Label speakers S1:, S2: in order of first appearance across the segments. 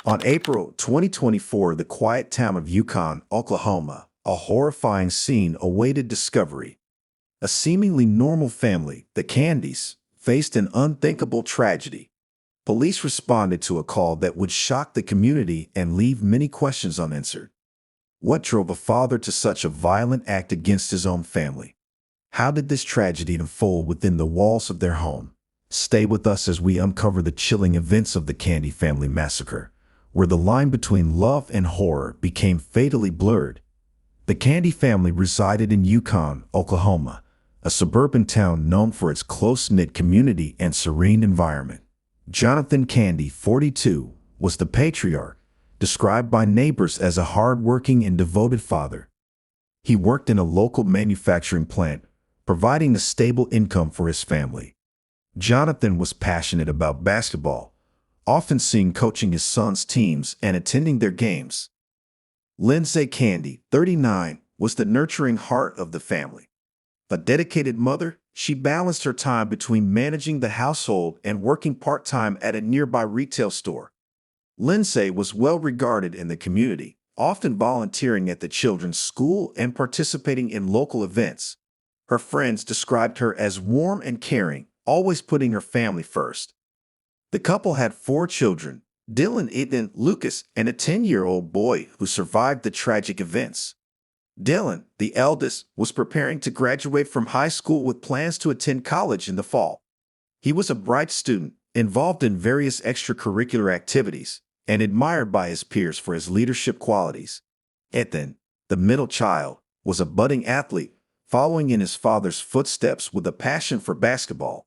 S1: On April 2024, the quiet town of Yukon, Oklahoma, a horrifying scene awaited discovery. A seemingly normal family, the Candys, faced an unthinkable tragedy. Police responded to a call that would shock the community and leave many questions unanswered. What drove a father to such a violent act against his own family? How did this tragedy unfold within the walls of their home? Stay with us as we uncover the chilling events of the Candy family massacre, where the line between love and horror became fatally blurred. The Candy family resided in Yukon, Oklahoma, a suburban town known for its close-knit community and serene environment. Jonathon Candy, 42, was the patriarch, described by neighbors as a hard-working and devoted father. He worked in a local manufacturing plant, providing a stable income for his family. Jonathon was passionate about basketball, often seen coaching his son's teams and attending their games. Lindsay Candy, 39, was the nurturing heart of the family. A dedicated mother, she balanced her time between managing the household and working part-time at a nearby retail store. Lindsay was well regarded in the community, often volunteering at the children's school and participating in local events. Her friends described her as warm and caring, always putting her family first. The couple had 4 children, Dylan, Ethan, Lucas, and a 10-year-old boy who survived the tragic events. Dylan, the eldest, was preparing to graduate from high school with plans to attend college in the fall. He was a bright student, involved in various extracurricular activities, and admired by his peers for his leadership qualities. Ethan, the middle child, was a budding athlete, following in his father's footsteps with a passion for basketball.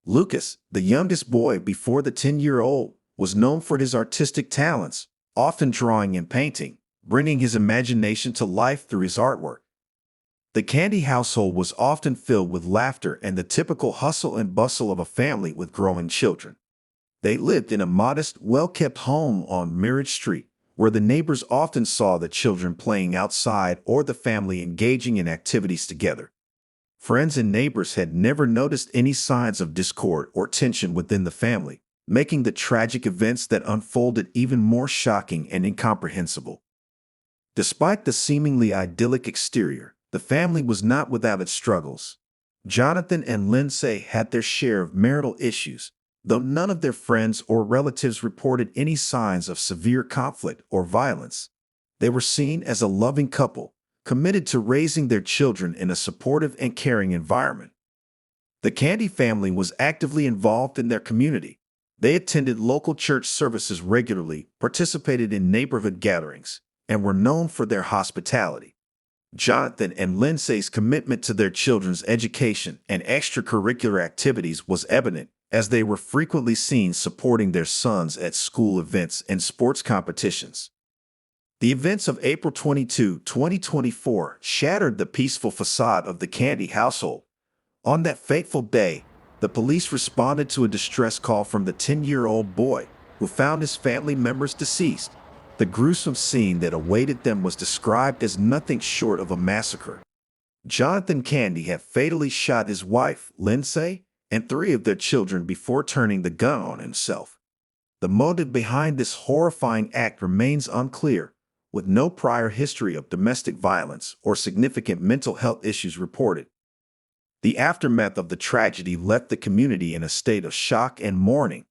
S1: Lucas, the youngest boy before the 10-year-old, was known for his artistic talents, often drawing and painting, bringing his imagination to life through his artwork. The Candy household was often filled with laughter and the typical hustle and bustle of a family with growing children. They lived in a modest, well-kept home on Mirage Street, where the neighbors often saw the children playing outside or the family engaging in activities together. Friends and neighbors had never noticed any signs of discord or tension within the family, making the tragic events that unfolded even more shocking and incomprehensible. Despite the seemingly idyllic exterior, the family was not without its struggles. Jonathon and Lindsay had their share of marital issues, though none of their friends or relatives reported any signs of severe conflict or violence. They were seen as a loving couple, committed to raising their children in a supportive and caring environment. The Candy family was actively involved in their community. They attended local church services regularly, participated in neighborhood gatherings, and were known for their hospitality. Jonathon and Lindsay's commitment to their children's education and extracurricular activities was evident, as they were frequently seen supporting their sons at school events and sports competitions. The events of April 22, 2024 shattered the peaceful facade of the Candy household. On that fateful day, the police responded to a distress call from the 10-year-old boy, who found his family members deceased. The gruesome scene that awaited them was described as nothing short of a massacre. Jonathon Candy had fatally shot his wife, Lindsay, and 3 of their children before turning the gun on himself. The motive behind this horrifying act remains unclear, with no prior history of domestic violence or significant mental health issues reported. The aftermath of the tragedy left the community in a state of shock and mourning.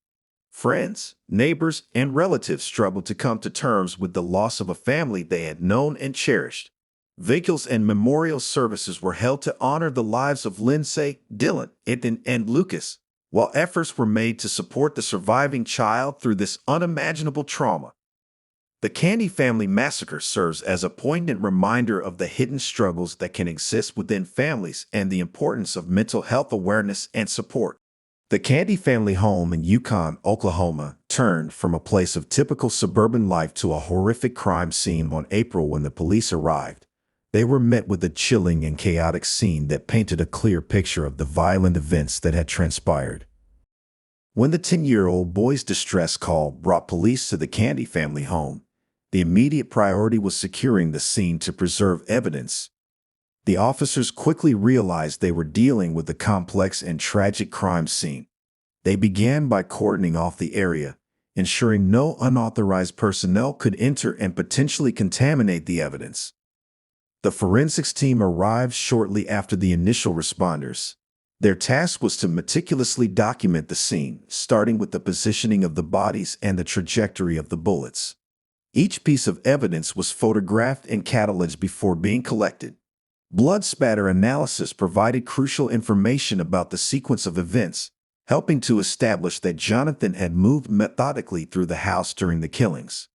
S1: Friends, neighbors, and relatives struggled to come to terms with the loss of a family they had known and cherished. Vigils and memorial services were held to honor the lives of Lindsay, Dylan, Ethan, and Lucas, while efforts were made to support the surviving child through this unimaginable trauma. The Candy family massacre serves as a poignant reminder of the hidden struggles that can exist within families and the importance of mental health awareness and support. The Candy family home in Yukon, Oklahoma, turned from a place of typical suburban life to a horrific crime scene on April when the police arrived. They were met with a chilling and chaotic scene that painted a clear picture of the violent events that had transpired. When the 10-year-old boy's distress call brought police to the Candy family home, the immediate priority was securing the scene to preserve evidence. The officers quickly realized they were dealing with a complex and tragic crime scene. They began by cordoning off the area, ensuring no unauthorized personnel could enter and potentially contaminate the evidence. The forensics team arrived shortly after the initial responders. Their task was to meticulously document the scene, starting with the positioning of the bodies and the trajectory of the bullets. Each piece of evidence was photographed and cataloged before being collected. Blood spatter analysis provided crucial information about the sequence of events, helping to establish that Jonathon had moved methodically through the house during the killings.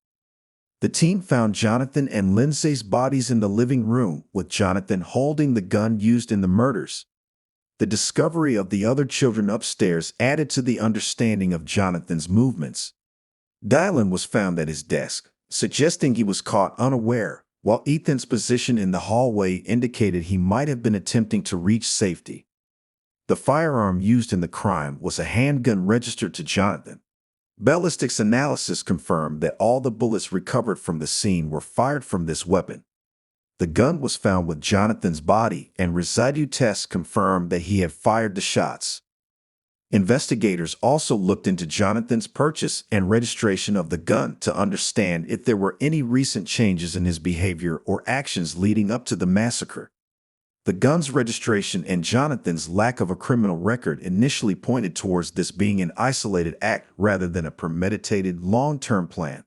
S1: The team found Jonathon and Lindsay's bodies in the living room, with Jonathon holding the gun used in the murders. The discovery of the other children upstairs added to the understanding of Jonathon's movements. Dylan was found at his desk, suggesting he was caught unaware, while Ethan's position in the hallway indicated he might have been attempting to reach safety. The firearm used in the crime was a handgun registered to Jonathon. Ballistics analysis confirmed that all the bullets recovered from the scene were fired from this weapon. The gun was found with Jonathon's body, and residue tests confirmed that he had fired the shots. Investigators also looked into Jonathon's purchase and registration of the gun to understand if there were any recent changes in his behavior or actions leading up to the massacre. The gun's registration and Jonathon's lack of a criminal record initially pointed towards this being an isolated act rather than a premeditated long-term plan.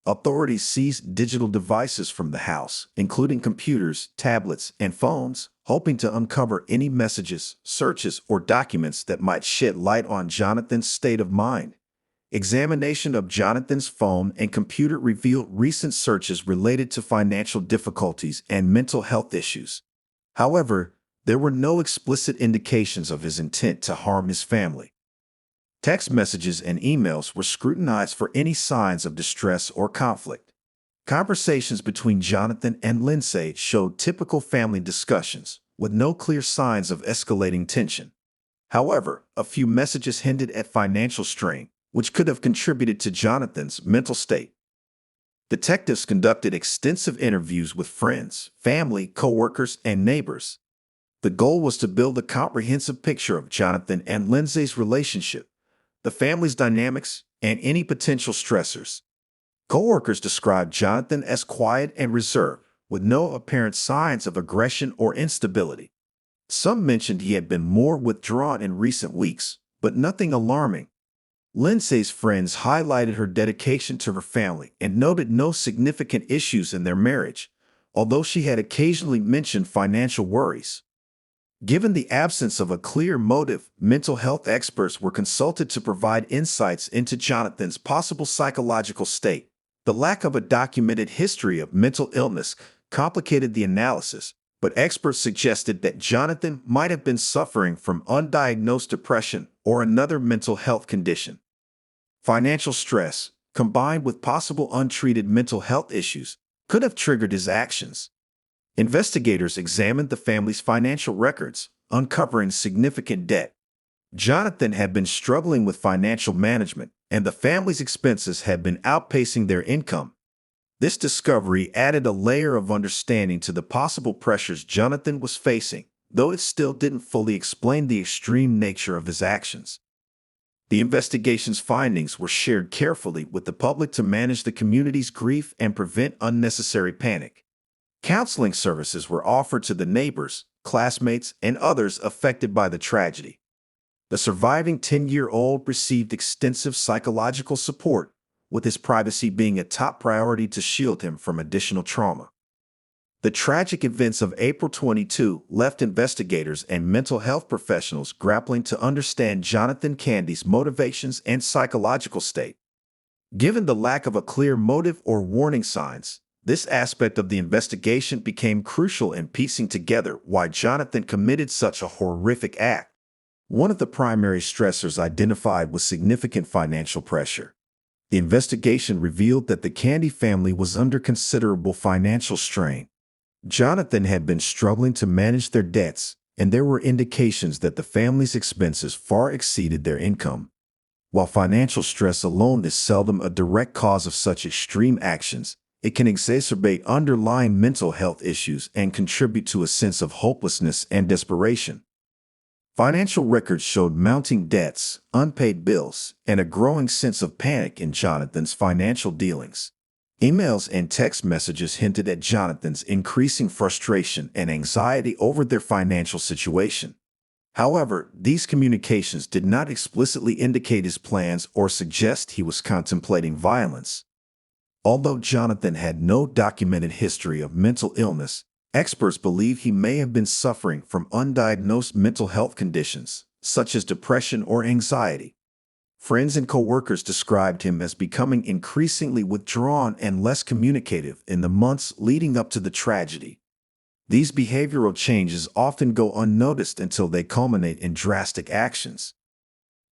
S1: Authorities seized digital devices from the house, including computers, tablets, and phones, hoping to uncover any messages, searches, or documents that might shed light on Jonathon's state of mind. Examination of Jonathon's phone and computer revealed recent searches related to financial difficulties and mental health issues. However, there were no explicit indications of his intent to harm his family. Text messages and emails were scrutinized for any signs of distress or conflict. Conversations between Jonathon and Lindsay showed typical family discussions, with no clear signs of escalating tension. However, a few messages hinted at financial strain, which could have contributed to Jonathon's mental state. Detectives conducted extensive interviews with friends, family, co-workers, and neighbors. The goal was to build a comprehensive picture of Jonathon and Lindsay's relationship, the family's dynamics, and any potential stressors. Co-workers described Jonathon as quiet and reserved, with no apparent signs of aggression or instability. Some mentioned he had been more withdrawn in recent weeks, but nothing alarming. Lindsay's friends highlighted her dedication to her family and noted no significant issues in their marriage, although she had occasionally mentioned financial worries. Given the absence of a clear motive, mental health experts were consulted to provide insights into Jonathon's possible psychological state. The lack of a documented history of mental illness complicated the analysis, but experts suggested that Jonathon might have been suffering from undiagnosed depression or another mental health condition. Financial stress, combined with possible untreated mental health issues, could have triggered his actions. Investigators examined the family's financial records, uncovering significant debt. Jonathon had been struggling with financial management, and the family's expenses had been outpacing their income. This discovery added a layer of understanding to the possible pressures Jonathon was facing, though it still didn't fully explain the extreme nature of his actions. The investigation's findings were shared carefully with the public to manage the community's grief and prevent unnecessary panic. Counseling services were offered to the neighbors, classmates, and others affected by the tragedy. The surviving 10-year-old received extensive psychological support, with his privacy being a top priority to shield him from additional trauma. The tragic events of April 22 left investigators and mental health professionals grappling to understand Jonathon Candy's motivations and psychological state. Given the lack of a clear motive or warning signs, this aspect of the investigation became crucial in piecing together why Jonathon committed such a horrific act. One of the primary stressors identified was significant financial pressure. The investigation revealed that the Candy family was under considerable financial strain. Jonathon had been struggling to manage their debts, and there were indications that the family's expenses far exceeded their income. While financial stress alone is seldom a direct cause of such extreme actions, it can exacerbate underlying mental health issues and contribute to a sense of hopelessness and desperation. Financial records showed mounting debts, unpaid bills, and a growing sense of panic in Jonathan's financial dealings. Emails and text messages hinted at Jonathan's increasing frustration and anxiety over their financial situation. However, these communications did not explicitly indicate his plans or suggest he was contemplating violence. Although Jonathan had no documented history of mental illness, experts believe he may have been suffering from undiagnosed mental health conditions, such as depression or anxiety. Friends and coworkers described him as becoming increasingly withdrawn and less communicative in the months leading up to the tragedy. These behavioral changes often go unnoticed until they culminate in drastic actions.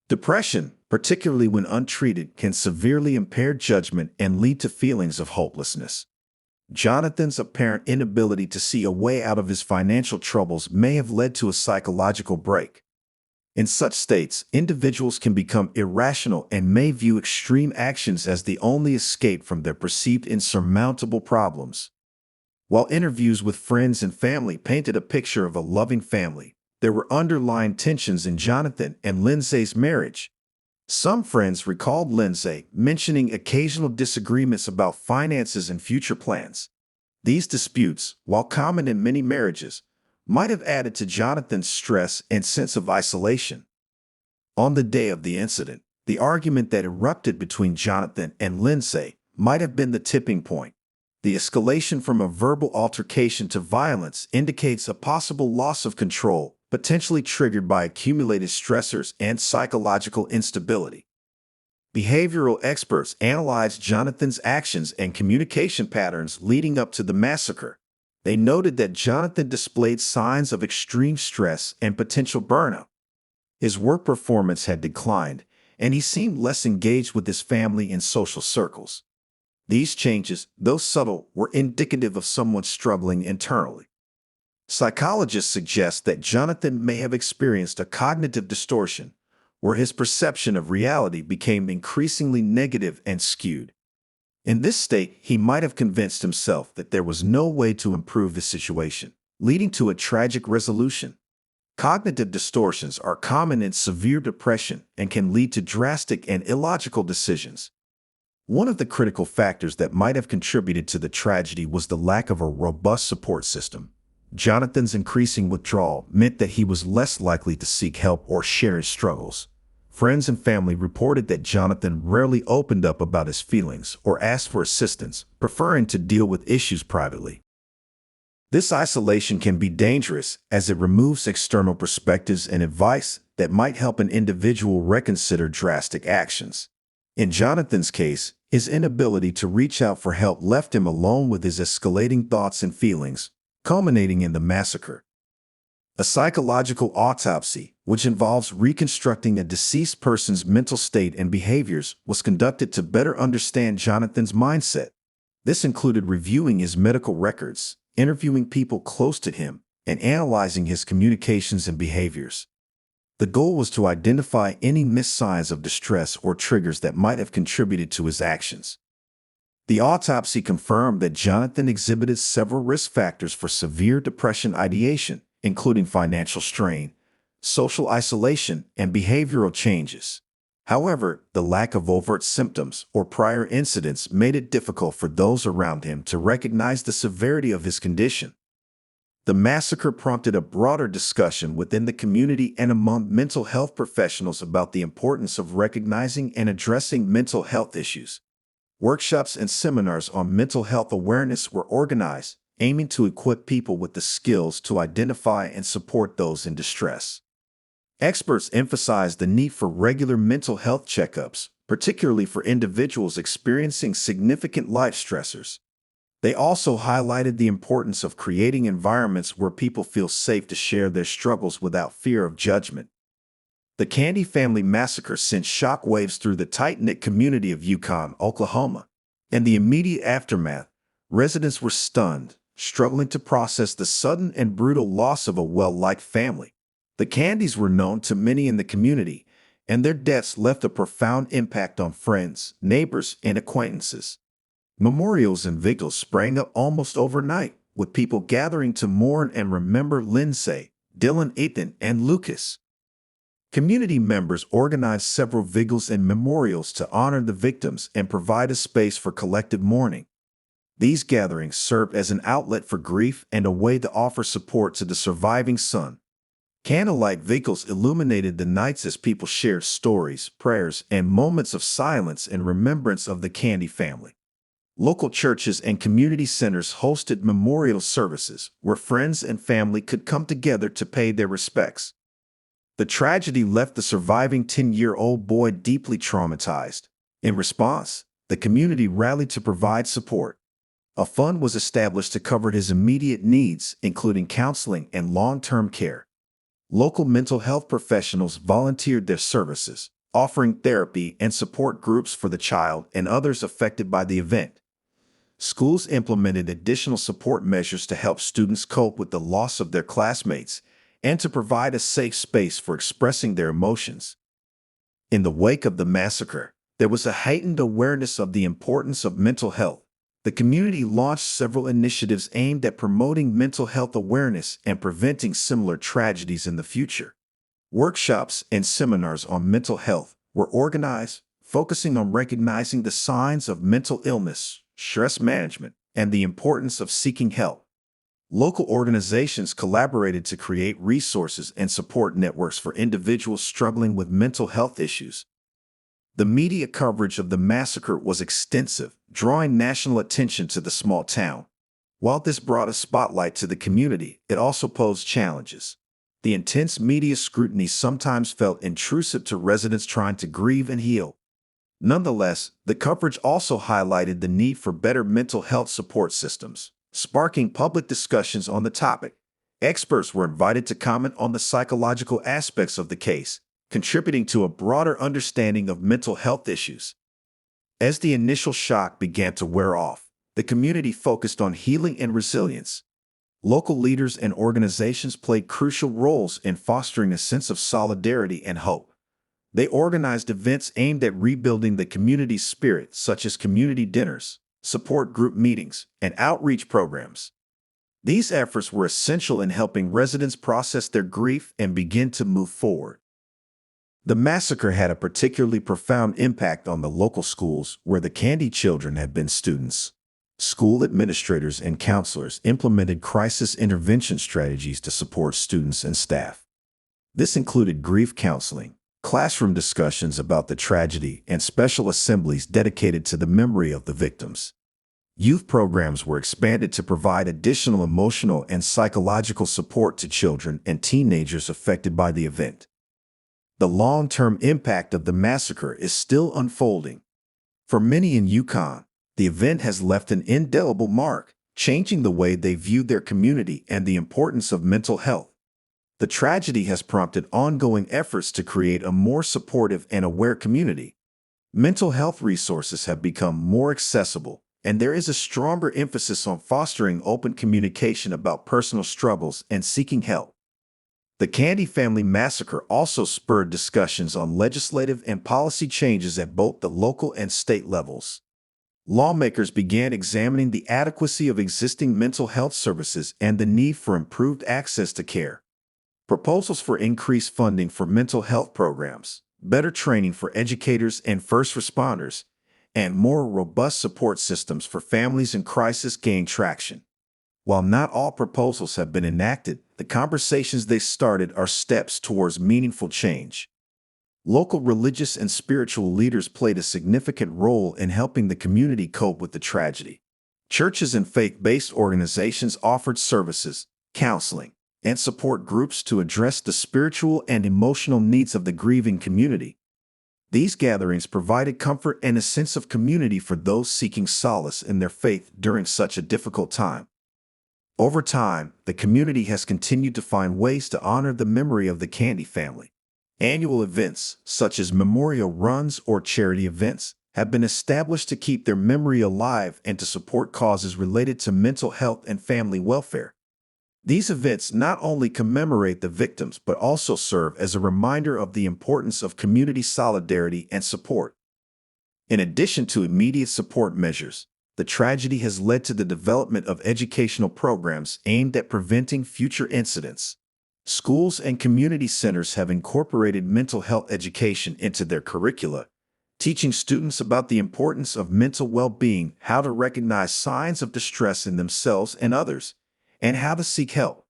S1: Depression, particularly when untreated, can severely impair judgment and lead to feelings of hopelessness. Jonathan's apparent inability to see a way out of his financial troubles may have led to a psychological break. In such states, individuals can become irrational and may view extreme actions as the only escape from their perceived insurmountable problems. While interviews with friends and family painted a picture of a loving family, there were underlying tensions in Jonathan and Lindsay's marriage. Some friends recalled Lindsay mentioning occasional disagreements about finances and future plans. These disputes, while common in many marriages, might have added to Jonathan's stress and sense of isolation. On the day of the incident, the argument that erupted between Jonathan and Lindsay might have been the tipping point. The escalation from a verbal altercation to violence indicates a possible loss of control, potentially triggered by accumulated stressors and psychological instability. Behavioral experts analyzed Jonathan's actions and communication patterns leading up to the massacre. They noted that Jonathan displayed signs of extreme stress and potential burnout. His work performance had declined, and he seemed less engaged with his family and social circles. These changes, though subtle, were indicative of someone struggling internally. Psychologists suggest that Jonathan may have experienced a cognitive distortion, where his perception of reality became increasingly negative and skewed. In this state, he might have convinced himself that there was no way to improve the situation, leading to a tragic resolution. Cognitive distortions are common in severe depression and can lead to drastic and illogical decisions. One of the critical factors that might have contributed to the tragedy was the lack of a robust support system. Jonathan's increasing withdrawal meant that he was less likely to seek help or share his struggles. Friends and family reported that Jonathan rarely opened up about his feelings or asked for assistance, preferring to deal with issues privately. This isolation can be dangerous as it removes external perspectives and advice that might help an individual reconsider drastic actions. In Jonathan's case, his inability to reach out for help left him alone with his escalating thoughts and feelings, culminating in the massacre. A psychological autopsy, which involves reconstructing a deceased person's mental state and behaviors, was conducted to better understand Jonathan's mindset. This included reviewing his medical records, interviewing people close to him, and analyzing his communications and behaviors. The goal was to identify any missed signs of distress or triggers that might have contributed to his actions. The autopsy confirmed that Jonathan exhibited several risk factors for severe depression ideation, including financial strain, social isolation, and behavioral changes. However, the lack of overt symptoms or prior incidents made it difficult for those around him to recognize the severity of his condition. The massacre prompted a broader discussion within the community and among mental health professionals about the importance of recognizing and addressing mental health issues. Workshops and seminars on mental health awareness were organized, aiming to equip people with the skills to identify and support those in distress. Experts emphasized the need for regular mental health checkups, particularly for individuals experiencing significant life stressors. They also highlighted the importance of creating environments where people feel safe to share their struggles without fear of judgment. The Candy family massacre sent shockwaves through the tight-knit community of Yukon, Oklahoma. In the immediate aftermath, residents were stunned, struggling to process the sudden and brutal loss of a well-liked family. The Candys were known to many in the community, and their deaths left a profound impact on friends, neighbors, and acquaintances. Memorials and vigils sprang up almost overnight, with people gathering to mourn and remember Lindsay, Dylan, Ethan, and Lucas. Community members organized several vigils and memorials to honor the victims and provide a space for collective mourning. These gatherings served as an outlet for grief and a way to offer support to the surviving son. Candlelight vigils illuminated the nights as people shared stories, prayers, and moments of silence in remembrance of the Candy family. Local churches and community centers hosted memorial services where friends and family could come together to pay their respects. The tragedy left the surviving 10-year-old boy deeply traumatized. In response, the community rallied to provide support. A fund was established to cover his immediate needs, including counseling and long-term care. Local mental health professionals volunteered their services, offering therapy and support groups for the child and others affected by the event. Schools implemented additional support measures to help students cope with the loss of their classmates and to provide a safe space for expressing their emotions. In the wake of the massacre, there was a heightened awareness of the importance of mental health. The community launched several initiatives aimed at promoting mental health awareness and preventing similar tragedies in the future. Workshops and seminars on mental health were organized, focusing on recognizing the signs of mental illness, stress management, and the importance of seeking help. Local organizations collaborated to create resources and support networks for individuals struggling with mental health issues. The media coverage of the massacre was extensive, drawing national attention to the small town. While this brought a spotlight to the community, it also posed challenges. The intense media scrutiny sometimes felt intrusive to residents trying to grieve and heal. Nonetheless, the coverage also highlighted the need for better mental health support systems, sparking public discussions on the topic. Experts were invited to comment on the psychological aspects of the case, contributing to a broader understanding of mental health issues. As the initial shock began to wear off, the community focused on healing and resilience. Local leaders and organizations played crucial roles in fostering a sense of solidarity and hope. They organized events aimed at rebuilding the community's spirit, such as community dinners, support group meetings, and outreach programs. These efforts were essential in helping residents process their grief and begin to move forward. The massacre had a particularly profound impact on the local schools where the Candy children had been students. School administrators and counselors implemented crisis intervention strategies to support students and staff. This included grief counseling, classroom discussions about the tragedy, and special assemblies dedicated to the memory of the victims. Youth programs were expanded to provide additional emotional and psychological support to children and teenagers affected by the event. The long-term impact of the massacre is still unfolding. For many in Yukon, the event has left an indelible mark, changing the way they view their community and the importance of mental health. The tragedy has prompted ongoing efforts to create a more supportive and aware community. Mental health resources have become more accessible, and there is a stronger emphasis on fostering open communication about personal struggles and seeking help. The Candy family massacre also spurred discussions on legislative and policy changes at both the local and state levels. Lawmakers began examining the adequacy of existing mental health services and the need for improved access to care. Proposals for increased funding for mental health programs, better training for educators and first responders, and more robust support systems for families in crisis gained traction. While not all proposals have been enacted, the conversations they started are steps towards meaningful change. Local religious and spiritual leaders played a significant role in helping the community cope with the tragedy. Churches and faith-based organizations offered services, counseling, and support groups to address the spiritual and emotional needs of the grieving community. These gatherings provided comfort and a sense of community for those seeking solace in their faith during such a difficult time. Over time, the community has continued to find ways to honor the memory of the Candy family. Annual events, such as memorial runs or charity events, have been established to keep their memory alive and to support causes related to mental health and family welfare. These events not only commemorate the victims but also serve as a reminder of the importance of community solidarity and support. In addition to immediate support measures, the tragedy has led to the development of educational programs aimed at preventing future incidents. Schools and community centers have incorporated mental health education into their curricula, teaching students about the importance of mental well-being, how to recognize signs of distress in themselves and others, and how to seek help.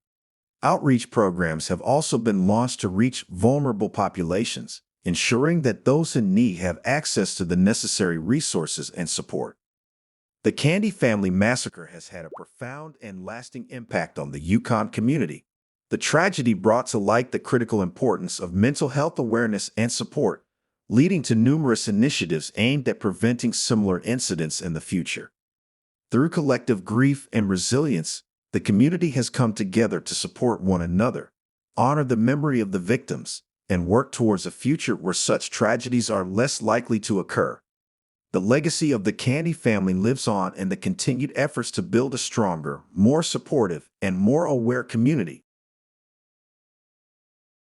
S1: Outreach programs have also been launched to reach vulnerable populations, ensuring that those in need have access to the necessary resources and support. The Candy family massacre has had a profound and lasting impact on the Yukon community. The tragedy brought to light the critical importance of mental health awareness and support, leading to numerous initiatives aimed at preventing similar incidents in the future. Through collective grief and resilience, the community has come together to support one another, honor the memory of the victims, and work towards a future where such tragedies are less likely to occur. The legacy of the Candy family lives on in the continued efforts to build a stronger, more supportive, and more aware community.